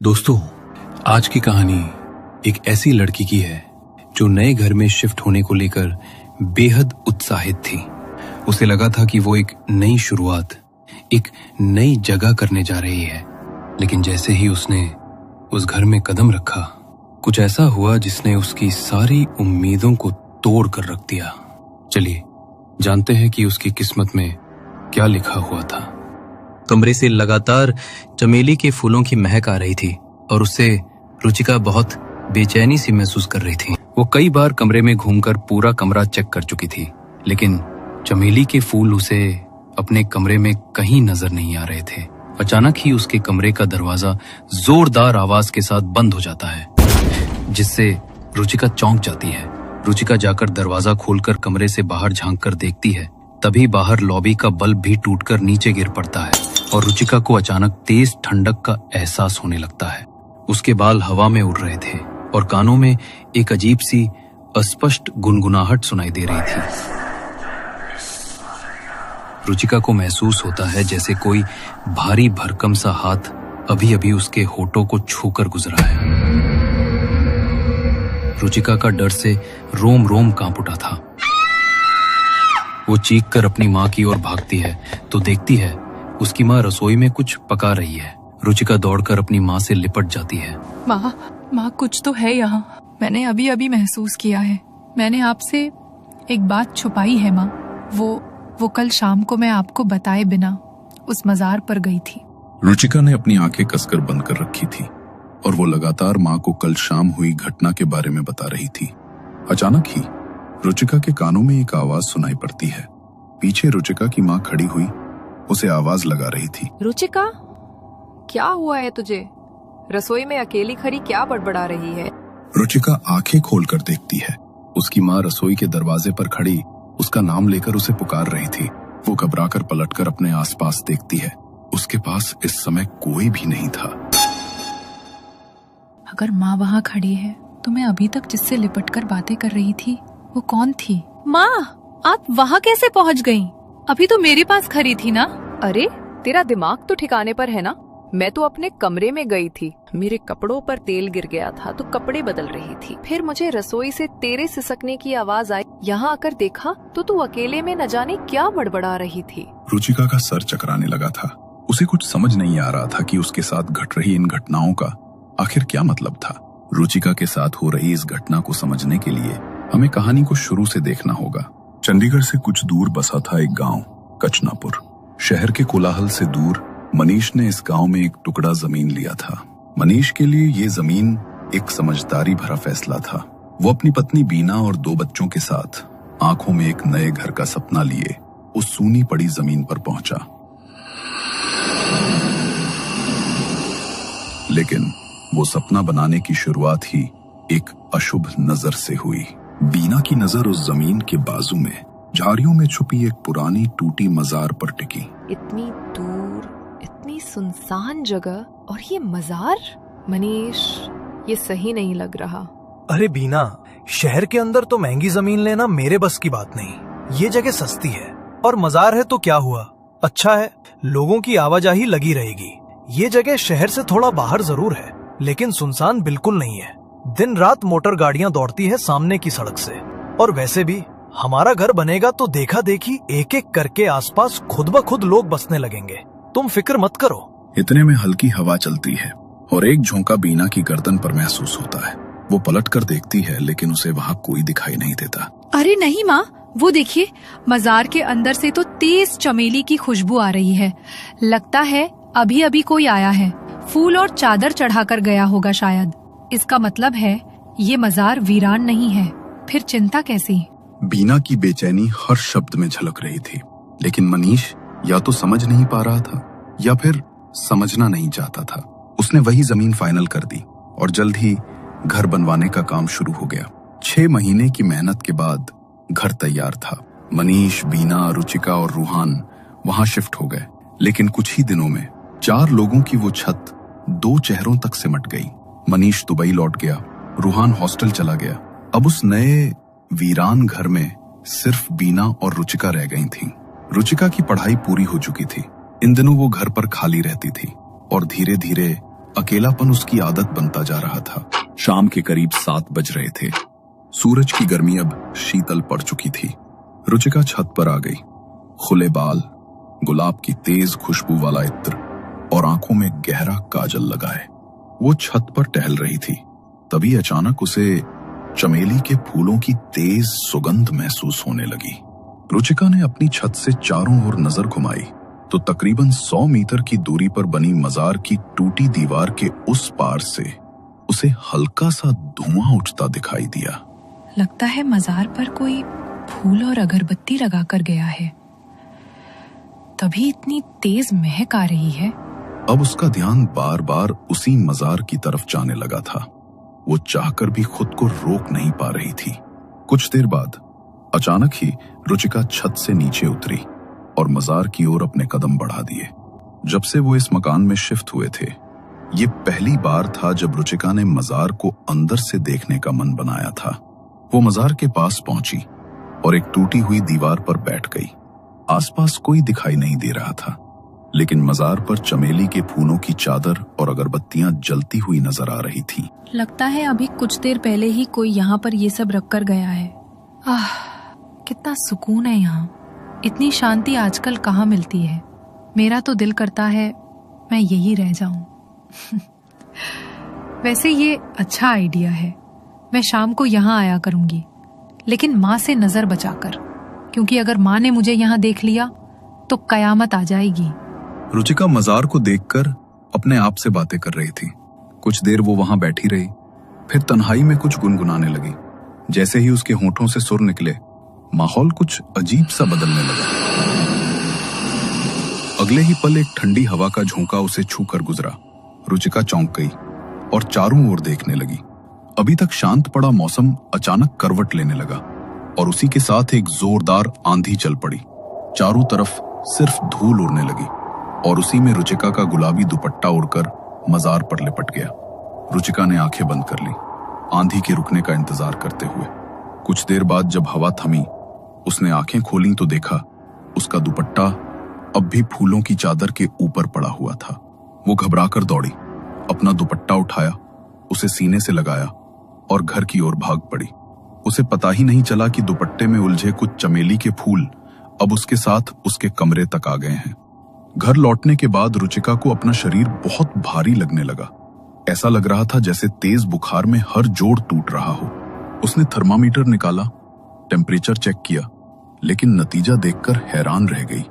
दोस्तों, आज की कहानी एक ऐसी लड़की की है जो नए घर में शिफ्ट होने को लेकर बेहद उत्साहित थी। उसे लगा था कि वो एक नई शुरुआत, एक नई जगह करने जा रही है। लेकिन जैसे ही उसने उस घर में कदम रखा, कुछ ऐसा हुआ जिसने उसकी सारी उम्मीदों को तोड़ कर रख दिया। चलिए जानते हैं कि उसकी किस्मत में क्या लिखा हुआ था। कमरे से लगातार चमेली के फूलों की महक आ रही थी और उससे रुचिका बहुत बेचैनी सी महसूस कर रही थी। वो कई बार कमरे में घूमकर पूरा कमरा चेक कर चुकी थी, लेकिन चमेली के फूल उसे अपने कमरे में कहीं नजर नहीं आ रहे थे। अचानक ही उसके कमरे का दरवाजा जोरदार आवाज के साथ बंद हो जाता है, जिससे रुचिका चौंक जाती है। रुचिका जाकर दरवाजा खोलकर कमरे से बाहर झांक कर देखती है। तभी बाहर लॉबी का बल्ब भी टूटकर नीचे गिर पड़ता है और रुचिका को अचानक तेज ठंडक का एहसास होने लगता है। उसके बाल हवा में उड़ रहे थे और कानों में एक अजीब सी अस्पष्ट गुनगुनाहट सुनाई दे रही थी। रुचिका को महसूस होता है जैसे कोई भारी भरकम सा हाथ अभी अभी उसके होठों को छूकर गुजरा है। रुचिका का डर से रोम रोम कांप उठा था। वो चीख कर अपनी माँ की ओर भागती है तो देखती है उसकी माँ रसोई में कुछ पका रही है। रुचिका दौड़कर अपनी माँ से लिपट जाती है। माँ कुछ तो है यहाँ। मैंने अभी अभी महसूस किया है। मैंने आपसे एक बात छुपाई है माँ। वो कल शाम को मैं आपको बताए बिना उस मजार पर गई थी। रुचिका ने अपनी आंखें कसकर बंद कर रखी थी और वो लगातार माँ को कल शाम हुई घटना के बारे में बता रही थी। अचानक ही रुचिका के कानों में एक आवाज सुनाई पड़ती है। पीछे रुचिका की माँ खड़ी हुई उसे आवाज लगा रही थी। रुचिका, क्या हुआ है तुझे? रसोई में अकेली खड़ी क्या बड़बड़ा रही है? रुचिका आंखें खोलकर देखती है। उसकी माँ रसोई के दरवाजे पर खड़ी उसका नाम लेकर उसे पुकार रही थी। वो घबराकर पलटकर अपने आसपास देखती है। उसके पास इस समय कोई भी नहीं था। अगर माँ वहाँ खड़ी है तो मैं अभी तक जिससे लिपटकर बातें कर रही थी वो कौन थी? माँ, आप वहाँ कैसे पहुँच गईं? अभी तो मेरे पास खड़ी थी ना। अरे, तेरा दिमाग तो ठिकाने पर है ना? मैं तो अपने कमरे में गई थी। मेरे कपड़ों पर तेल गिर गया था तो कपड़े बदल रही थी। फिर मुझे रसोई से तेरे सिसकने की आवाज आई। यहाँ आकर देखा तो तू अकेले में न जाने क्या बड़बड़ा रही थी। रुचिका का सर चकराने लगा था। उसे कुछ समझ नहीं आ रहा था कि उसके साथ घट रही इन घटनाओं का आखिर क्या मतलब था। रुचिका के साथ हो रही इस घटना को समझने के लिए हमें कहानी को शुरू से देखना होगा। चंडीगढ़ से कुछ दूर बसा था एक गांव, कचनापुर। शहर के कोलाहल से दूर मनीष ने इस गांव में एक टुकड़ा जमीन लिया था। मनीष के लिए ये जमीन एक समझदारी भरा फैसला था। वो अपनी पत्नी बीना और 2 बच्चों के साथ आंखों में एक नए घर का सपना लिए उस सूनी पड़ी जमीन पर पहुंचा। लेकिन वो सपना बनाने की शुरुआत ही एक अशुभ नजर से हुई। बीना की नजर उस जमीन के बाजू में झाड़ियों में छुपी एक पुरानी टूटी मजार पर टिकी। इतनी दूर, इतनी सुनसान जगह और ये मजार? मनीष, ये सही नहीं लग रहा। अरे बीना, शहर के अंदर तो महंगी जमीन लेना मेरे बस की बात नहीं। ये जगह सस्ती है और मजार है तो क्या हुआ? अच्छा है, लोगों की आवाजाही लगी रहेगी। ये जगह शहर से थोड़ा बाहर जरूर है, लेकिन सुनसान बिल्कुल नहीं है। दिन रात मोटर गाड़ियां दौड़ती है सामने की सड़क से। और वैसे भी हमारा घर बनेगा तो देखा देखी एक एक करके आसपास खुद ब खुद लोग बसने लगेंगे। तुम फिक्र मत करो। इतने में हल्की हवा चलती है और एक झोंका बीना की गर्दन पर महसूस होता है। वो पलट कर देखती है लेकिन उसे वहाँ कोई दिखाई नहीं देता। अरे नहीं माँ, वो देखिए, मजार के अंदर से तो तेज चमेली की खुशबू आ रही है। लगता है अभी अभी कोई आया है। फूल और चादर चढ़ाकर गया होगा शायद। इसका मतलब है ये मजार वीरान नहीं है। फिर चिंता कैसी? बीना की बेचैनी हर शब्द में झलक रही थी, लेकिन मनीष या तो समझ नहीं पा रहा था या फिर समझना नहीं चाहता था। उसने वही जमीन फाइनल कर दी और जल्द ही घर बनवाने का काम शुरू हो गया। 6 महीने की मेहनत के बाद घर तैयार था। मनीष, बीना, रुचिका और रूहान वहां शिफ्ट हो गए। लेकिन कुछ ही दिनों में 4 लोगों की वो छत 2 चेहरों तक सिमट गई। मनीष दुबई लौट गया, रूहान हॉस्टल चला गया। अब उस नए वीरान घर में सिर्फ बीना और रुचिका रह गई थीं। रुचिका की पढ़ाई पूरी हो चुकी थी। इन दिनों वो घर पर खाली रहती थी और धीरे धीरे अकेलापन उसकी आदत बनता जा रहा था। शाम के करीब 7 बज रहे थे। सूरज की गर्मी अब शीतल पड़ चुकी थी। रुचिका छत पर आ गई। खुले बाल, गुलाब की तेज खुशबू वाला इत्र और आंखों में गहरा काजल लगाए वो छत पर टहल रही थी। तभी अचानक उसे चमेली के फूलों की तेज सुगंध महसूस होने लगी। रुचिका ने अपनी छत से चारों ओर नजर घुमाई तो तकरीबन 100 मीटर की दूरी पर बनी मजार की टूटी दीवार के उस पार से उसे हल्का सा धुआं उठता दिखाई दिया। लगता है मजार पर कोई फूल और अगरबत्ती लगाकर गया है, तभी इतनी तेज महक आ रही है। अब उसका ध्यान बार बार उसी मजार की तरफ जाने लगा था। वो चाहकर भी खुद को रोक नहीं पा रही थी। कुछ देर बाद अचानक ही रुचिका छत से नीचे उतरी और मजार की ओर अपने कदम बढ़ा दिए। जब से वो इस मकान में शिफ्ट हुए थे, ये पहली बार था जब रुचिका ने मजार को अंदर से देखने का मन बनाया था। वो मजार के पास पहुंची और एक टूटी हुई दीवार पर बैठ गई। आसपास कोई दिखाई नहीं दे रहा था, लेकिन मजार पर चमेली के फूलों की चादर और अगरबत्तियां जलती हुई नजर आ रही थी। लगता है अभी कुछ देर पहले ही कोई यहाँ पर ये सब रख कर गया है। कितना सुकून है यहाँ। इतनी शांति आजकल कहाँ मिलती है। मेरा तो दिल करता है मैं यही रह जाऊं। वैसे ये अच्छा आइडिया है। मैं शाम को यहाँ आया करूंगी, लेकिन माँ से नजर बचाकर, क्योंकि अगर माँ ने मुझे यहाँ देख लिया तो कयामत आ जाएगी। रुचिका मजार को देखकर अपने आप से बातें कर रही थी। कुछ देर वो वहां बैठी रही, फिर तन्हाई में कुछ गुनगुनाने लगी। जैसे ही उसके होठों से सुर निकले, माहौल कुछ अजीब सा बदलने लगा। अगले ही पल एक ठंडी हवा का झोंका उसे छूकर गुजरा। रुचिका चौंक गई और चारों ओर देखने लगी। अभी तक शांत पड़ा मौसम अचानक करवट लेने लगा और उसी के साथ एक जोरदार आंधी चल पड़ी। चारों तरफ सिर्फ धूल उड़ने लगी और उसी में रुचिका का गुलाबी दुपट्टा उड़कर मजार पर लिपट गया। रुचिका ने आंखें बंद कर ली, आंधी के रुकने का इंतजार करते हुए। कुछ देर बाद जब हवा थमी, उसने आंखें खोली तो देखा उसका दुपट्टा अब भी फूलों की चादर के ऊपर पड़ा हुआ था। वो घबराकर दौड़ी, अपना दुपट्टा उठाया, उसे सीने से लगाया और घर की ओर भाग पड़ी। उसे पता ही नहीं चला कि दुपट्टे में उलझे कुछ चमेली के फूल अब उसके साथ उसके कमरे तक आ गए हैं। घर लौटने के बाद रुचिका को अपना शरीर बहुत भारी लगने लगा। ऐसा लग रहा था जैसे तेज बुखार में हर जोड़ टूट रहा हो। उसने थर्मामीटर निकाला, टेम्परेचर चेक किया, लेकिन नतीजा देखकर हैरान रह गई।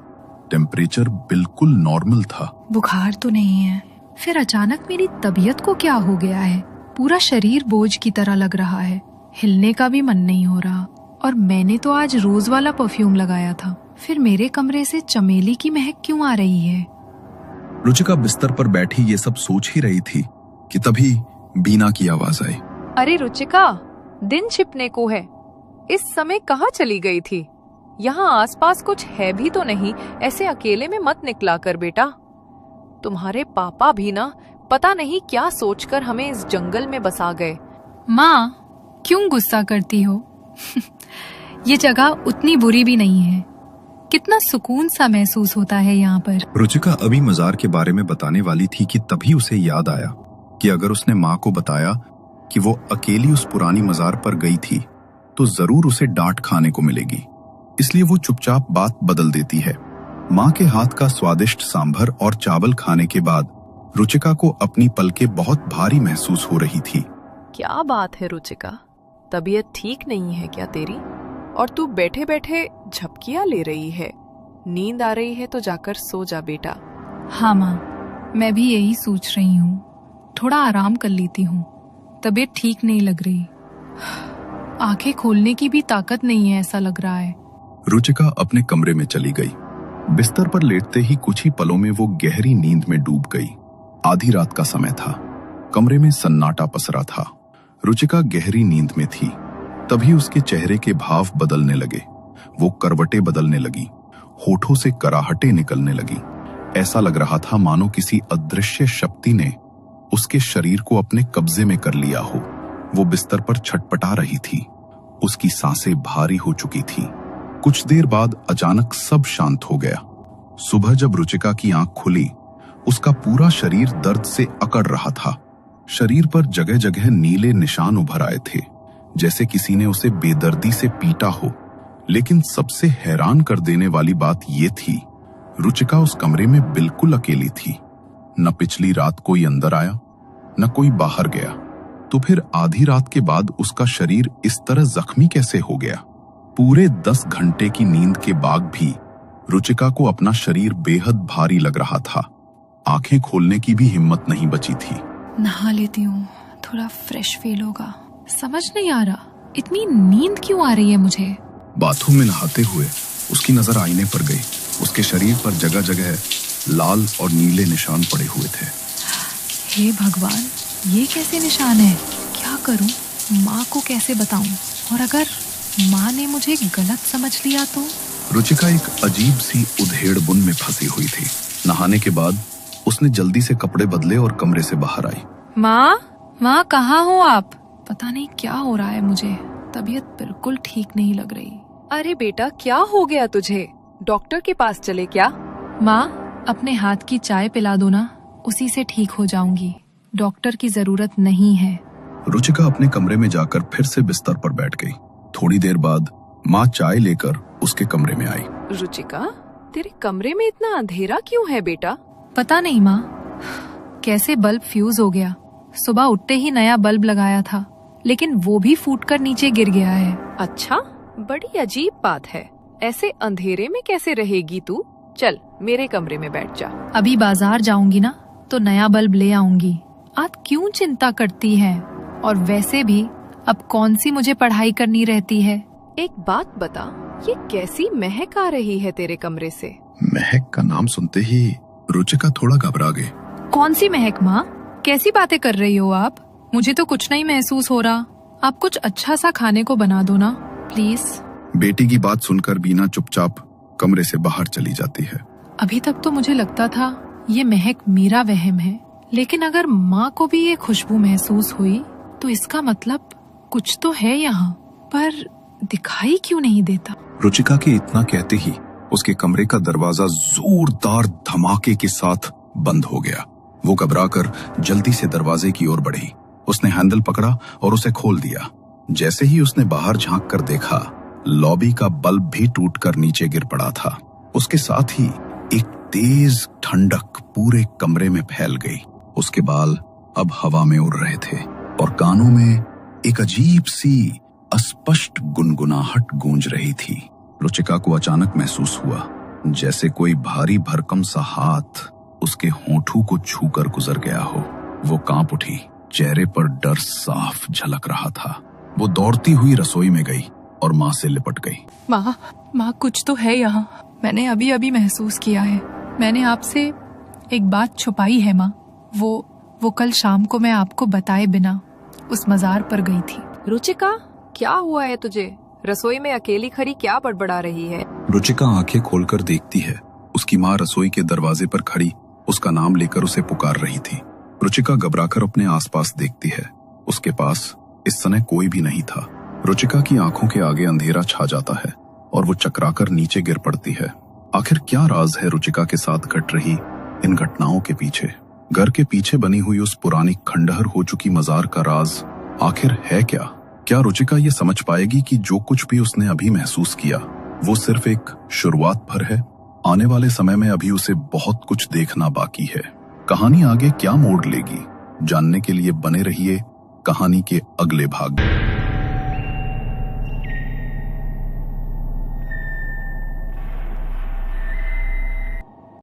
टेम्परेचर बिल्कुल नॉर्मल था। बुखार तो नहीं है, फिर अचानक मेरी तबीयत को क्या हो गया है? पूरा शरीर बोझ की तरह लग रहा है, हिलने का भी मन नहीं हो रहा। और मैंने तो आज रोज वाला परफ्यूम लगाया था, फिर मेरे कमरे से चमेली की महक क्यों आ रही है? रुचिका बिस्तर पर बैठी ये सब सोच ही रही थी कि तभी बीना की आवाज आई। अरे रुचिका, दिन छिपने को है, इस समय कहाँ चली गई थी? यहाँ आसपास कुछ है भी तो नहीं, ऐसे अकेले में मत निकला कर बेटा। तुम्हारे पापा भी ना पता नहीं क्या सोचकर हमें इस जंगल में बसा गए। माँ, क्यों गुस्सा करती हो? ये जगह उतनी बुरी भी नहीं है। कितना सुकून सा महसूस होता है यहाँ पर। रुचिका अभी मजार के बारे में बताने वाली थी कि तभी उसे याद आया कि अगर उसने माँ को बताया कि वो अकेली उस पुरानी मजार पर गई थी तो जरूर उसे डांट खाने को मिलेगी। इसलिए वो चुपचाप बात बदल देती है। माँ के हाथ का स्वादिष्ट सांभर और चावल खाने के बाद रुचिका को अपनी पलकें बहुत भारी महसूस हो रही थी। क्या बात है रुचिका, तबीयत ठीक नहीं है क्या तेरी? और तू बैठे बैठे झपकियां ले रही है। नींद आ रही है तो जाकर सो जा बेटा। हाँ माँ, मैं भी यही सोच रही हूँ, थोड़ा आराम कर लेती हूँ। तबीयत ठीक नहीं लग रही, आंखें खोलने की भी ताकत नहीं है ऐसा लग रहा है। रुचिका अपने कमरे में चली गई। बिस्तर पर लेटते ही कुछ ही पलों में वो गहरी नींद में डूब गई। आधी रात का समय था, कमरे में सन्नाटा पसरा था। रुचिका गहरी नींद में थी, तभी उसके चेहरे के भाव बदलने लगे। वो करवटें बदलने लगी, होठों से कराहटें निकलने लगी। ऐसा लग रहा था मानो किसी अदृश्य शक्ति ने उसके शरीर को अपने कब्जे में कर लिया हो। वो बिस्तर पर छटपटा रही थी, उसकी सांसें भारी हो चुकी थी। कुछ देर बाद अचानक सब शांत हो गया। सुबह जब रुचिका की आंख खुली उसका पूरा शरीर दर्द से अकड़ रहा था। शरीर पर जगह जगह नीले निशान उभर आए थे, जैसे किसी ने उसे बेदर्दी से पीटा हो। लेकिन सबसे हैरान कर देने वाली बात यह थी, रुचिका उस कमरे में बिल्कुल अकेली थी। न पिछली रात कोई अंदर आया, न कोई बाहर गया। तो फिर आधी रात के बाद उसका शरीर इस तरह जख्मी कैसे हो गया? पूरे 10 घंटे की नींद के बाद भी रुचिका को अपना शरीर बेहद भारी लग रहा था। आंखें खोलने की भी हिम्मत नहीं बची थी। नहा लेती हूँ, थोड़ा फ्रेश फील होगा। समझ नहीं आ रहा इतनी नींद क्यों आ रही है मुझे। बाथरूम में नहाते हुए उसकी नजर आईने पर गई। उसके शरीर पर जगह जगह लाल और नीले निशान पड़े हुए थे। हे भगवान, ये कैसे निशान है? क्या करूं? माँ को कैसे बताऊं? और अगर माँ ने मुझे गलत समझ लिया तो? रुचिका एक अजीब सी उधेड़ बुन में फंसी हुई थी। नहाने के बाद उसने जल्दी से कपड़े बदले और कमरे से बाहर आई। माँ कहाँ हो आप? पता नहीं क्या हो रहा है मुझे, तबीयत बिल्कुल ठीक नहीं लग रही। अरे बेटा, क्या हो गया तुझे? डॉक्टर के पास चले क्या? माँ, अपने हाथ की चाय पिला दो ना, उसी से ठीक हो जाऊंगी। डॉक्टर की जरूरत नहीं है। रुचिका अपने कमरे में जाकर फिर से बिस्तर पर बैठ गई। थोड़ी देर बाद माँ चाय लेकर उसके कमरे में आई। रुचिका, तेरे कमरे में इतना अंधेरा क्यों है बेटा? पता नहीं माँ, कैसे बल्ब फ्यूज हो गया। सुबह उठते ही नया बल्ब लगाया था, लेकिन वो भी फूटकर नीचे गिर गया है। अच्छा, बड़ी अजीब बात है। ऐसे अंधेरे में कैसे रहेगी तू? चल मेरे कमरे में बैठ जा। अभी बाजार जाऊंगी ना तो नया बल्ब ले आऊंगी। आप क्यों चिंता करती है? और वैसे भी अब कौन सी मुझे पढ़ाई करनी रहती है। एक बात बता, ये कैसी महक आ रही है तेरे कमरे से? महक का नाम सुनते ही रुचिका थोड़ा घबरा गई। कौन सी महक माँ? कैसी बातें कर रही हो आप? मुझे तो कुछ नहीं महसूस हो रहा। आप कुछ अच्छा सा खाने को बना दो ना प्लीज। बेटी की बात सुनकर बीना चुपचाप कमरे से बाहर चली जाती है। अभी तक तो मुझे लगता था ये महक मेरा वहम है, लेकिन अगर माँ को भी ये खुशबू महसूस हुई तो इसका मतलब कुछ तो है यहाँ, पर दिखाई क्यों नहीं देता। रुचिका के इतना कहते ही उसके कमरे का दरवाजा जोरदार धमाके के साथ बंद हो गया। वो घबराकर जल्दी से दरवाजे की ओर बढ़ी। उसने हैंडल पकड़ा और उसे खोल दिया। जैसे ही उसने बाहर झांक कर देखा, लॉबी का बल्ब भी टूटकर नीचे गिर पड़ा था। उसके साथ ही एक तेज ठंडक पूरे कमरे में फैल गई। उसके बाल अब हवा में उड़ रहे थे और कानों में एक अजीब सी अस्पष्ट गुनगुनाहट गूंज रही थी। रुचिका को अचानक महसूस हुआ जैसे कोई भारी भरकम सा हाथ उसके होठों को छूकर गुजर गया हो। वो कांप उठी, चेहरे पर डर साफ झलक रहा था। वो दौड़ती हुई रसोई में गई और माँ से लिपट गई। माँ कुछ तो है यहाँ। मैंने अभी अभी महसूस किया है। मैंने आपसे एक बात छुपाई है माँ। वो कल शाम को मैं आपको बताए बिना उस मजार पर गई थी। रुचिका, क्या हुआ है तुझे? रसोई में अकेली खड़ी क्या बड़बड़ा रही है? रुचिका आंखें खोलकर देखती है। उसकी माँ रसोई के दरवाजे पर खड़ी उसका नाम लेकर उसे पुकार रही थी। रुचिका घबराकर अपने आसपास देखती है। उसके पास इस समय कोई भी नहीं था। रुचिका की आंखों के आगे अंधेरा छा जाता है और वो चकराकर नीचे गिर पड़ती है। आखिर क्या राज है रुचिका के साथ घट रही इन घटनाओं के पीछे? घर के पीछे बनी हुई उस पुरानी खंडहर हो चुकी मजार का राज आखिर है क्या? क्या रुचिका ये समझ पाएगी कि जो कुछ भी उसने अभी महसूस किया वो सिर्फ एक शुरुआत भर है? आने वाले समय में अभी उसे बहुत कुछ देखना बाकी है। कहानी आगे क्या मोड़ लेगी, जानने के लिए बने रहिए कहानी के अगले भाग में।